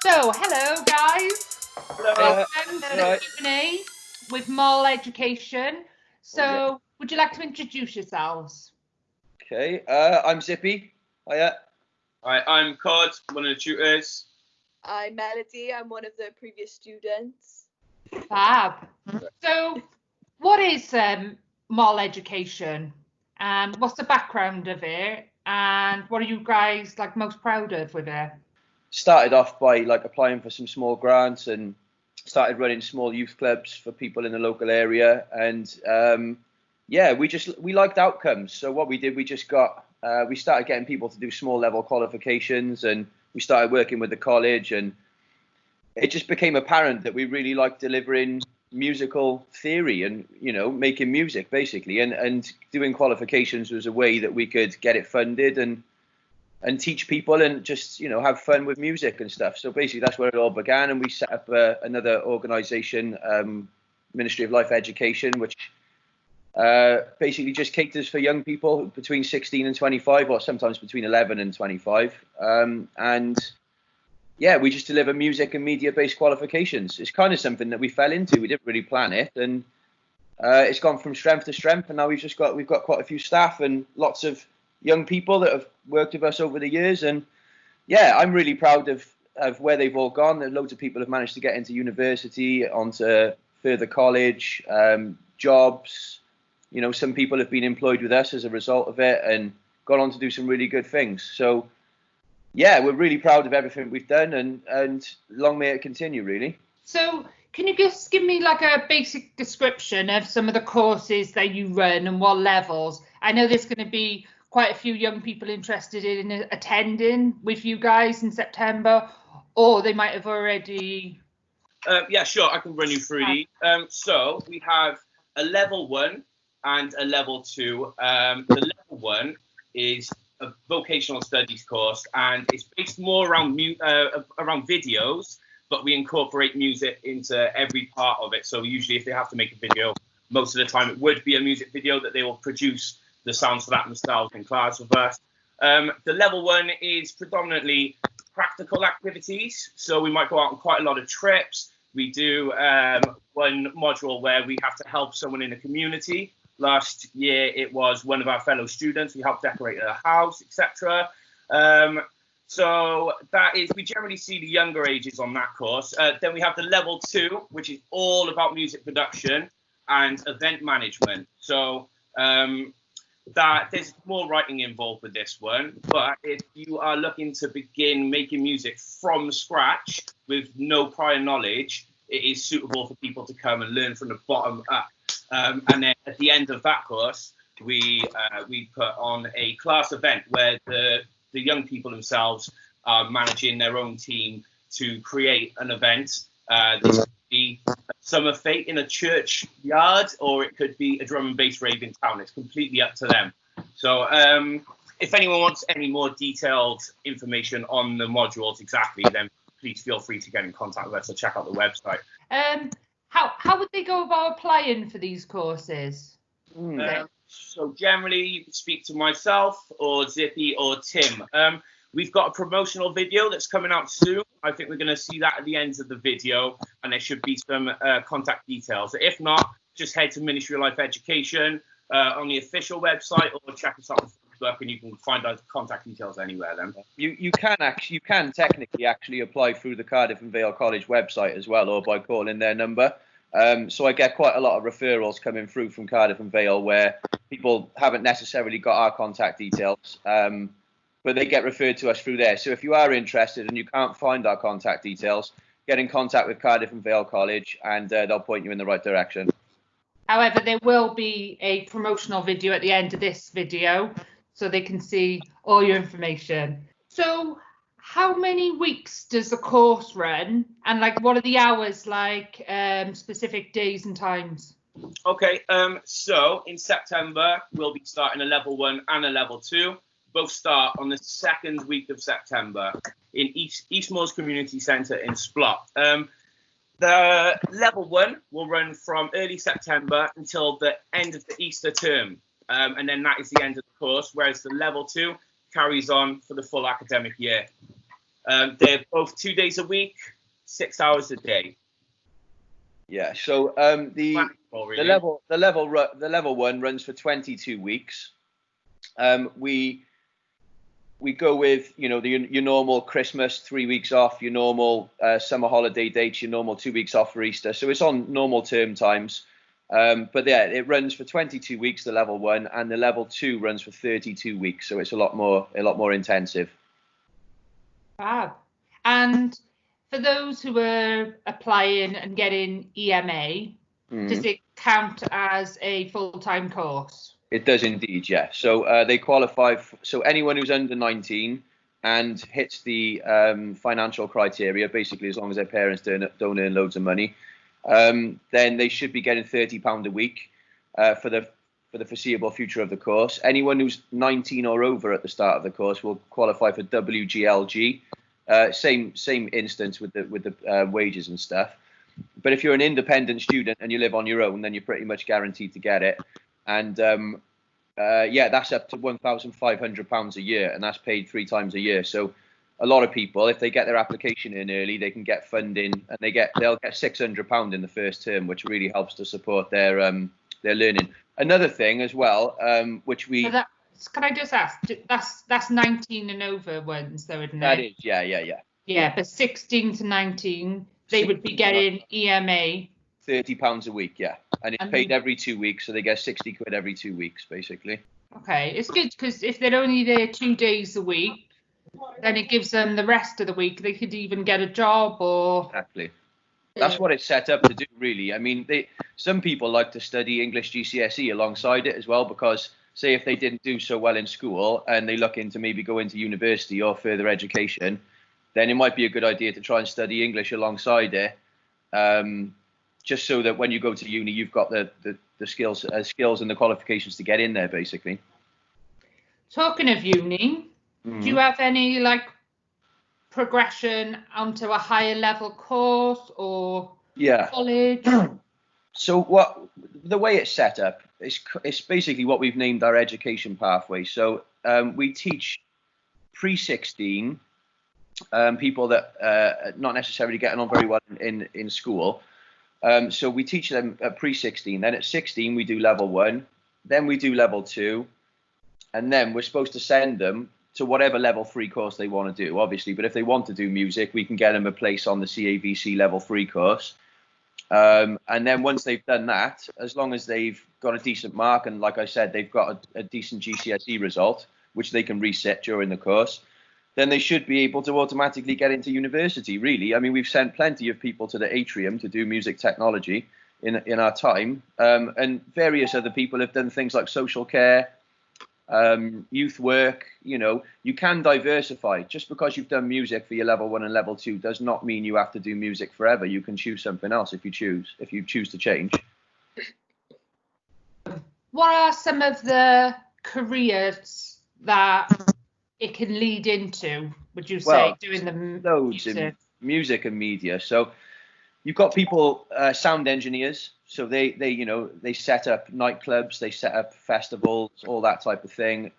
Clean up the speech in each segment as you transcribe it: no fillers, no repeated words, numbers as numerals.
So, hello guys. Hello. Welcome to Right. the Q&A with Mall Education. So, would you like to introduce yourselves? Okay. I'm Zippy. Hiya. Hi, I'm Cod, one of the tutors. I'm Melody. I'm one of the previous students. Fab. So, what is Mall Education? And what's the background of it? And what are you guys like most proud of with it? Started off by applying for some small grants and started running small youth clubs for people in the local area. And we liked outcomes. So what we did, we started getting people to do small level qualifications, and we started working with the college, and it just became apparent that we really liked delivering musical theory and, making music basically, and doing qualifications was a way that we could get it funded and teach people and just, have fun with music and stuff. So basically that's where it all began, and we set up another organisation, Ministry of Life Education, which basically just caters for young people between 16 and 25, or sometimes between 11 and 25. We just deliver music and media-based qualifications. It's kind of something that we fell into. We didn't really plan it, and it's gone from strength to strength. And now we've got quite a few staff and lots of young people that have worked with us over the years. And yeah, I'm really proud of where they've all gone. Loads of people have managed to get into university, onto further college, jobs. Some people have been employed with us as a result of it and gone on to do some really good things. So yeah, we're really proud of everything we've done, and long may it continue, really. So can you just give me like a basic description of some of the courses that you run and what levels? I know there's going to be quite a few young people interested in attending with you guys in September, or they might have already... Yeah, sure, I can run you through these. So we have a level 1 and a level 2. The level 1 is a vocational studies course, and it's based more around videos, but we incorporate music into every part of it. So usually if they have to make a video, most of the time it would be a music video that they will produce the sounds for that themselves in class with us. The level 1 is predominantly practical activities. So we might go out on quite a lot of trips. We do one module where we have to help someone in the community. Last year, it was one of our fellow students. We helped decorate a house, etc. So that is, we generally see the younger ages on that course. Then we have the level 2, which is all about music production and event management. So that there's more writing involved with this one. But if you are looking to begin making music from scratch with no prior knowledge, it is suitable for people to come and learn from the bottom up. And then at the end of that course, we put on a class event where the young people themselves are managing their own team to create an event. This could be a summer fete in a church yard, or it could be a drum and bass rave in town. It's completely up to them. So if anyone wants any more detailed information on the modules exactly, then please feel free to get in contact with us or check out the website. How would they go about applying for these courses? So generally, you can speak to myself or Zippy or Tim. We've got a promotional video that's coming out soon. I think we're going to see that at the end of the video, and there should be some contact details. If not, just head to Ministry of Life Education on the official website, or check us out on Facebook, and you can find out contact details anywhere. Then you can technically actually apply through the Cardiff and Vale College website as well, or by calling their number. So I get quite a lot of referrals coming through from Cardiff and Vale where people haven't necessarily got our contact details, but they get referred to us through there. So if you are interested and you can't find our contact details, get in contact with Cardiff and Vale College, and they'll point you in the right direction. However, there will be a promotional video at the end of this video, so they can see all your information. So how many weeks does the course run, and what are the hours, specific days and times? Okay, so in September we'll be starting a level 1 and a level 2. Both start on the 2nd week of September in Eastmoors Community Centre in Splot. The level 1 will run from early September until the end of the Easter term, and then that is the end of the course, whereas the level 2 carries on for the full academic year. They're both 2 days a week, 6 hours a day. Yeah. So the level one runs for 22 weeks. We go with, you know, your normal Christmas 3 weeks off, your normal summer holiday dates, your normal 2 weeks off for Easter. So it's on normal term times. But yeah, it runs for 22 weeks, the level one, and the level two runs for 32 weeks. So it's a lot more intensive. Fab. And for those who are applying and getting EMA, does it count as a full-time course? It does indeed, yeah. So they qualify. So anyone who's under 19 and hits the financial criteria, basically as long as their parents don't earn loads of money, then they should be getting £30 a week for the foreseeable future of the course. Anyone who's 19 or over at the start of the course will qualify for WGLG. Same instance with the wages and stuff. But if you're an independent student and you live on your own, then you're pretty much guaranteed to get it. And yeah, that's up to £1,500 a year, and that's paid 3 times a year. So a lot of people, if they get their application in early, they can get funding, and they'll get £600 in the first term, which really helps to support their learning. Another thing as well, which we can I just ask? That's 19 and over ones, though, isn't it? That is, yeah. Yeah, but 16 to 19, they would be getting EMA. £30 a week, yeah, and it's paid every 2 weeks, so they get 60 quid every 2 weeks, basically. Okay, it's good because if they're only there 2 days a week, then it gives them the rest of the week. They could even get a job or. Exactly. That's what it's set up to do, really. I mean, some people like to study English GCSE alongside it as well, because say if they didn't do so well in school and they look into maybe go into university or further education, then it might be a good idea to try and study English alongside it, just so that when you go to uni, you've got the skills and the qualifications to get in there, basically. Talking of uni, do you have any progression onto a higher level course or college? So the way it's set up it's basically what we've named our education pathway. So we teach pre-16 people that are not necessarily getting on very well in school. So we teach them at pre-16. Then at 16 we do level 1, then we do level 2, and then we're supposed to send them to whatever level 3 course they want to do, obviously. But if they want to do music, we can get them a place on the CAVC level 3 course. And then once they've done that, as long as they've got a decent mark, and like I said, they've got a decent GCSE result, which they can reset during the course, then they should be able to automatically get into university, really. I mean, we've sent plenty of people to the Atrium to do music technology in our time, and various other people have done things like social care, youth work. You know, you can diversify. Just because you've done music for your level 1 and level 2 does not mean you have to do music forever. You can choose something else if you choose to change. What are some of the careers that it can lead into, would you say, doing the loads in music and media? So you've got people, sound engineers. So they set up nightclubs, they set up festivals, all that type of thing.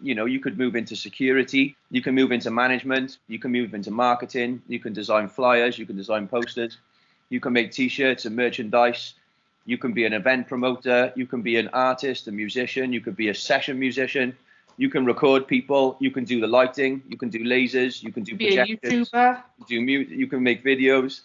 You could move into security, you can move into management, you can move into marketing, you can design flyers, you can design posters, you can make t-shirts and merchandise, you can be an event promoter, you can be an artist, a musician, you could be a session musician, you can record people, you can do the lighting, you can do lasers, you can do projectors, be a YouTuber, you can make videos.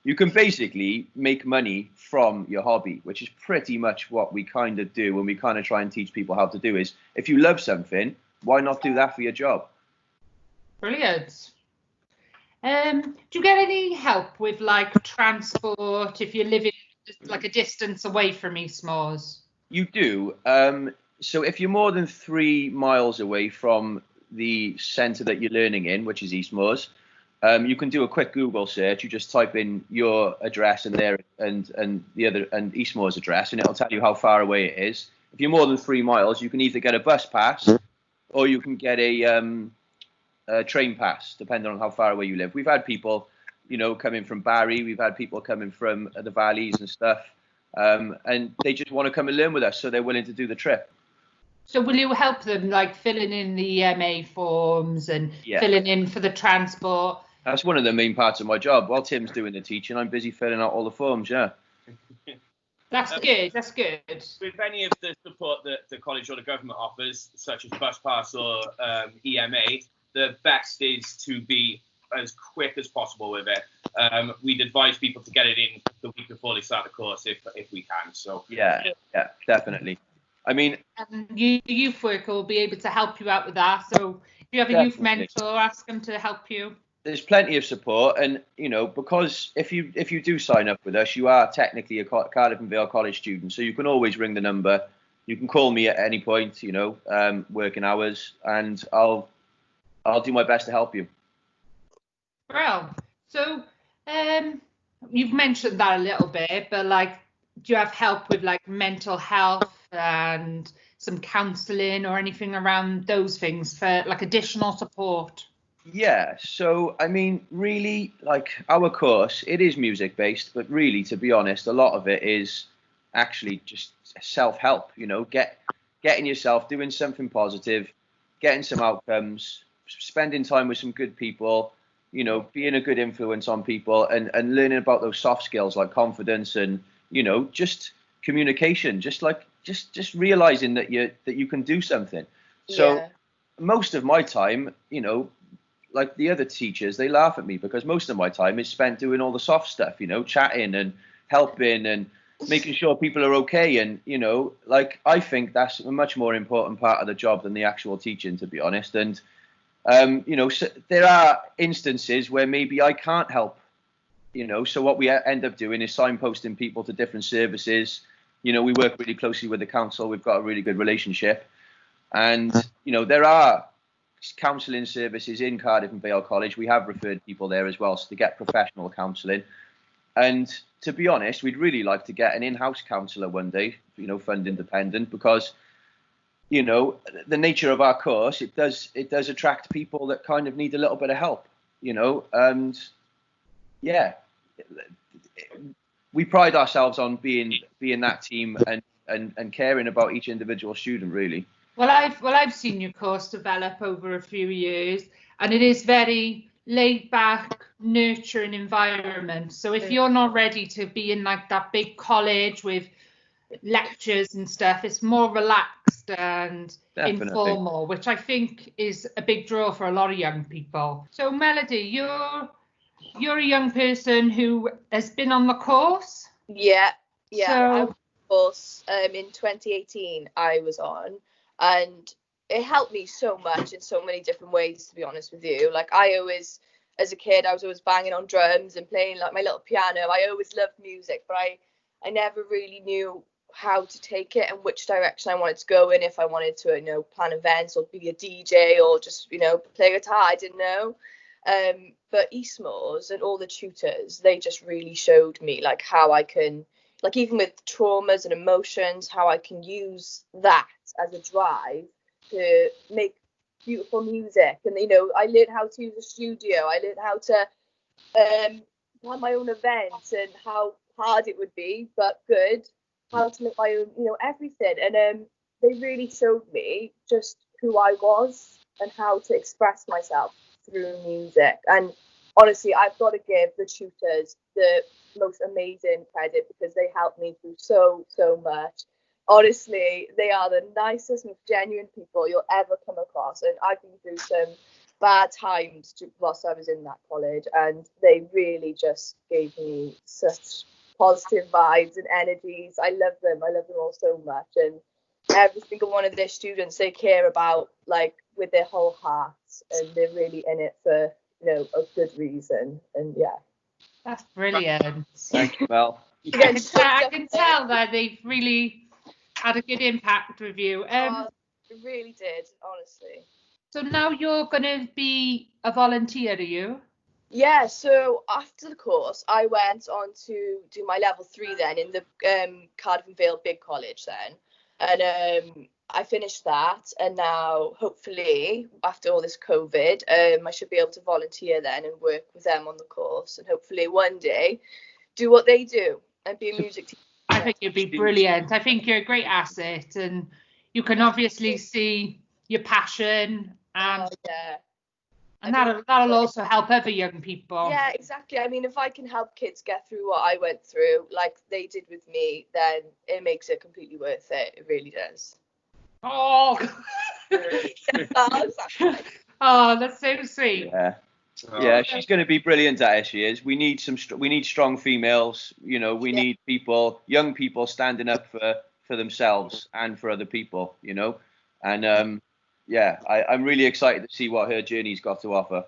You can basically make money from your hobby, which is pretty much what we kind of do when we kind of try and teach people how to do is, if you love something, why not do that for your job? Brilliant. Do you get any help with transport if you're living a distance away from East Moors? You do. So if you're more than 3 miles away from the centre that you're learning in, which is East Moors, you can do a quick Google search. You just type in your address and and East Moors address, and it'll tell you how far away it is. If you're more than 3 miles, you can either get a bus pass or you can get a train pass, depending on how far away you live. We've had people, coming from Barry. We've had people coming from the valleys and stuff, and they just want to come and learn with us, so they're willing to do the trip. So will you help them, like filling in the EMA forms and filling in for the transport? That's one of the main parts of my job. While Tim's doing the teaching, I'm busy filling out all the forms, yeah. That's good, that's good. With any of the support that the college or the government offers, such as bus pass or EMA, the best is to be as quick as possible with it. We'd advise people to get it in the week before they start the course if we can. So yeah, definitely. I mean, the youth worker will be able to help you out with that. So if you have a youth mentor, ask them to help you. There's plenty of support, and because if you do sign up with us, you are technically a Cardiff and Vale College student, so you can always ring the number. You can call me at any point, working hours, and I'll do my best to help you. Well, so you've mentioned that a little bit, but like, do you have help with like mental health and some counselling or anything around those things for like additional support? Yeah, so I mean, really, like our course, it is music based, but really, to be honest, a lot of it is actually just self-help, getting yourself doing something positive, getting some outcomes, spending time with some good people, being a good influence on people, and learning about those soft skills like confidence and, just communication, just realizing that you can do something. So most of my time, like the other teachers, they laugh at me because most of my time is spent doing all the soft stuff, chatting and helping and making sure people are okay. And, I think that's a much more important part of the job than the actual teaching, to be honest. And, so there are instances where maybe I can't help, so what we end up doing is signposting people to different services. We work really closely with the council. We've got a really good relationship. And, there are counselling services in Cardiff and Vale College. We have referred people there as well, so to get professional counselling. And to be honest, we'd really like to get an in-house counsellor one day, fund independent, because the nature of our course, it does attract people that kind of need a little bit of help, and we pride ourselves on being that team and caring about each individual student, really. Well, I've seen your course develop over a few years, and it is very laid back, nurturing environment. So if you're not ready to be in like that big college with lectures and stuff, it's more relaxed and informal, which I think is a big draw for a lot of young people. So Melody, you're a young person who has been on the course. Yeah. So, of course, in 2018 I was on. And it helped me so much in so many different ways, to be honest with you. Like as a kid, I was always banging on drums and playing like my little piano. I always loved music, but I never really knew how to take it and which direction I wanted to go in. If I wanted to, plan events or be a DJ or just, play guitar, I didn't know. But Eastmore's and all the tutors, they just really showed me like how I can, like even with traumas and emotions, how I can use that as a drive to make beautiful music. And I learned how to use a studio. I learned how to have my own events and how hard it would be, but good. How to make my own, everything. And they really showed me just who I was and how to express myself through music. And honestly, I've got to give the tutors the most amazing credit because they helped me through so much. Honestly, they are the nicest, most genuine people you'll ever come across. And I've been through some bad times whilst I was in that college, and they really just gave me such positive vibes and energies. I love them all so much. And every single one of their students they care about, like, with their whole hearts, and they're really in it for, a good reason. And yeah. That's brilliant. Thank you, Mel. I can tell that they've really had a good impact with you. It really did, honestly. So now you're going to be a volunteer, are you? Yeah, so after the course, I went on to do my level 3 then in the Cardiff and Vale Big College then. And I finished that, and now hopefully after all this COVID, I should be able to volunteer then and work with them on the course, and hopefully one day do what they do and be a music teacher. I think you'd be brilliant. I think you're a great asset, and you can obviously see your passion, and that'll also help other young people. Yeah, exactly. I mean, if I can help kids get through what I went through, like they did with me, then it makes it completely worth it. It really does. Oh, oh, that's so sweet. Yeah. Yeah, she's going to be brilliant at it. She is. We need strong females. You know, we need young people standing up for themselves and for other people. You know, and I'm really excited to see what her journey's got to offer.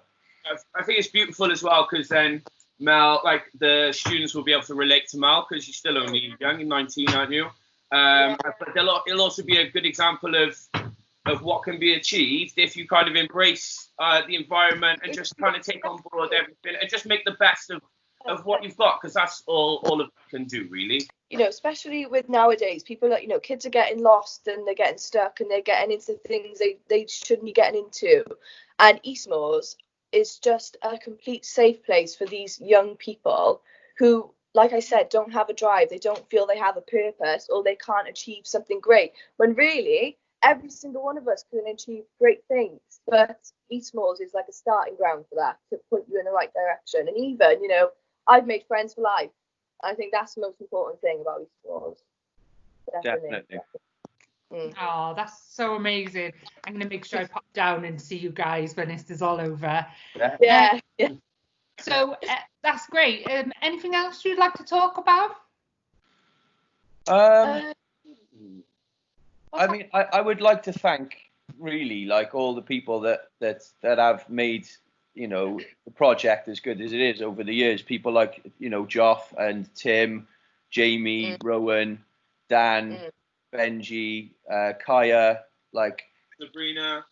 I think it's beautiful as well, because then Mel, like the students will be able to relate to Mel, because she's still only young, you're 19, aren't you? But it'll also be a good example of what can be achieved if you kind of embrace the environment and just kind of take on board everything and just make the best of what you've got, because that's all of you can do, really. You know, especially with nowadays, people are, you know, kids are getting lost and they're getting stuck and they're getting into things they shouldn't be getting into. And Eastmoors is just a complete safe place for these young people who, like I said, don't have a drive. They don't feel they have a purpose, or they can't achieve something great, when really every single one of us can achieve great things. But Eastmoors is like a starting ground for that, to put you in the right direction. And even, you know, I've made friends for life. I think that's the most important thing about Eastmoors. Definitely. Oh, that's so amazing. I'm going to make sure I pop down and see you guys when this is all over. Yeah. So that's great. Anything else you'd like to talk about? I mean, I would like to thank really like all the people that have made, you know, the project as good as it is over the years. People like, you know, Joff and Tim, Jamie, Rowan, Dan, Benji, Kaya, like Sabrina.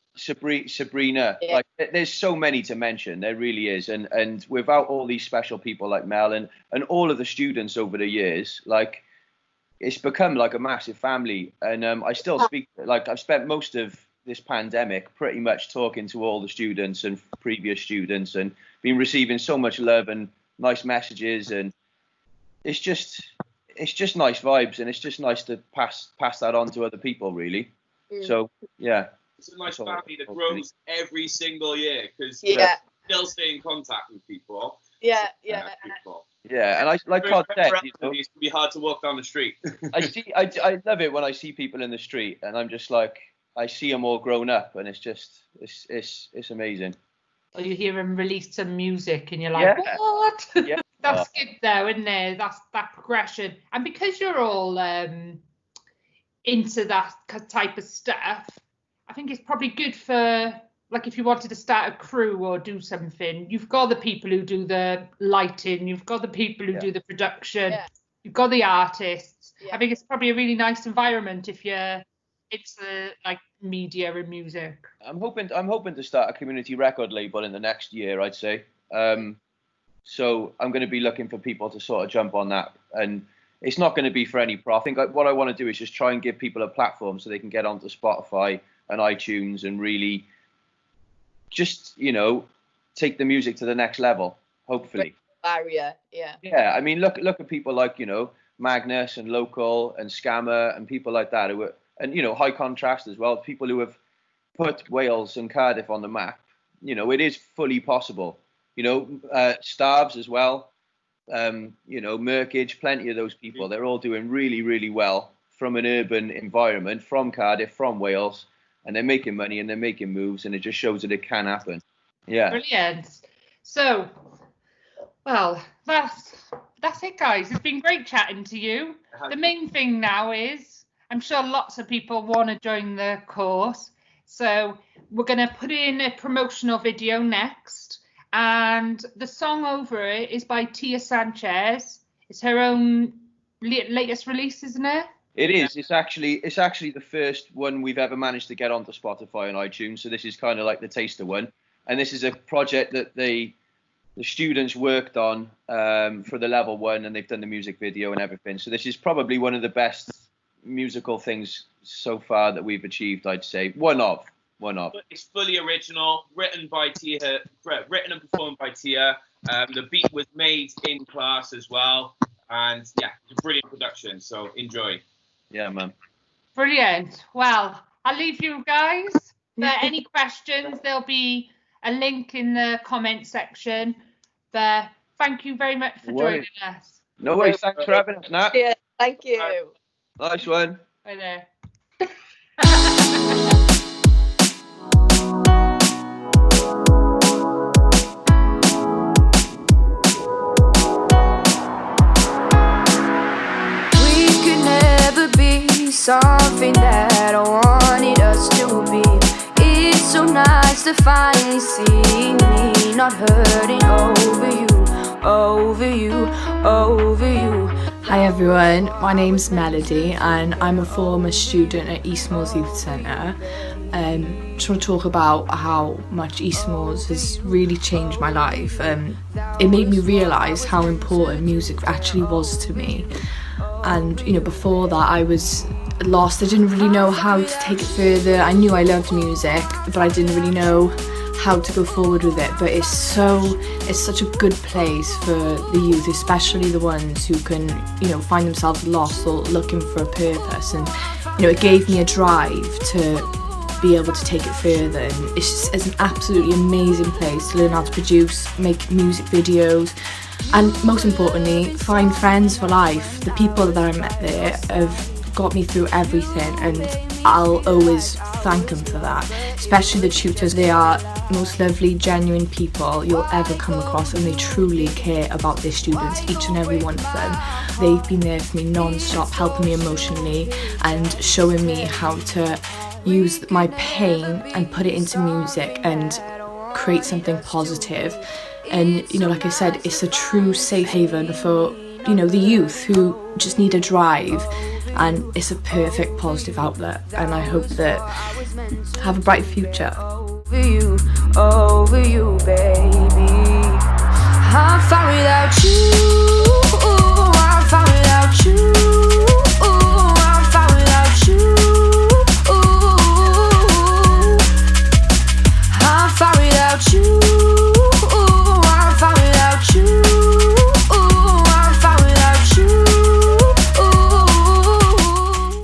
Yeah. Like there's so many to mention. There really is. And without all these special people like Mel and all of the students over the years, like it's become like a massive family. And I still speak, like I've spent most of this pandemic pretty much talking to all the students and previous students, and been receiving so much love and nice messages, and it's just nice vibes, and it's just nice to pass that on to other people, really. So yeah, it's a nice family that grows every single year, because still stay in contact with people. Yeah, and I like Cod said, you know, it can be hard to walk down the street. I love it when I see people in the street, and I'm just like, I see them all grown up, and it's amazing. Or you hear them release some music and you're like, what? Yeah. That's good though, isn't there? That's that progression. And because you're all into that type of stuff, I think it's probably good for, like, if you wanted to start a crew or do something, you've got the people who do the lighting, you've got the people who do the production, you've got the artists. I think it's probably a really nice environment if you're into like media and music. I'm hoping to start a community record label in the next year, I'd say. So I'm going to be looking for people to sort of jump on that, and it's not going to be for any profit. I think what I want to do is just try and give people a platform so they can get onto Spotify and iTunes and really just, you know, take the music to the next level, hopefully. Barrier, I mean, look at people like, you know, Magnus and Local and Scammer and people like that, who are, and, you know, High Contrast as well, people who have put Wales and Cardiff on the map. You know, it is fully possible. You know, Starves as well, you know, Merkage, plenty of those people. They're all doing really, really well from an urban environment, from Cardiff, from Wales, and they're making money and they're making moves, and it just shows that it can happen. Yeah. Brilliant. So, well, that's it, guys. It's been great chatting to you. The main thing now is, I'm sure lots of people want to join the course. So we're going to put in a promotional video next. And the song over it is by Tia Sanchez. It's her own latest release, isn't it? It is. It's actually the first one we've ever managed to get onto Spotify and iTunes. So this is kind of like the taster one. And this is a project that the students worked on for the level 1, and they've done the music video and everything. So this is probably one of the best musical things so far that we've achieved, I'd say. One of. It's fully original, written by Tia, written and performed by Tia. The beat was made in class as well, and yeah, it's a brilliant production. So enjoy. Yeah, man. Brilliant. Well, I'll leave you guys. For any questions, there'll be a link in the comment section. But thank you very much for joining us. No worries. Thanks for having us, Nat. Yeah, thank you. Nice one. Bye there. Something that I wanted us to be. It's so nice to finally see me not hurting over you. Hi everyone, my name's Melody and I'm a former student at Eastmoors Youth Centre. Just want to talk about how much Eastmoors has really changed my life. It made me realise how important music actually was to me. And before that I was lost. I didn't really know how to take it further. I knew I loved music, but I didn't really know how to go forward with it. But it's such a good place for the youth, especially the ones who can find themselves lost or looking for a purpose. And it gave me a drive to be able to take it further. And it's an absolutely amazing place to learn how to produce, make music videos, and most importantly, find friends for life. The people that I met there have got me through everything, and I'll always thank them for that. Especially the tutors. They are the most lovely, genuine people you'll ever come across, and they truly care about their students, each and every one of them. They've been there for me non-stop, helping me emotionally and showing me how to use my pain and put it into music and create something positive. And like I said, it's a true safe haven for the youth who just need a drive, and it's a perfect positive outlet, and I hope that have a bright future. Over you, baby.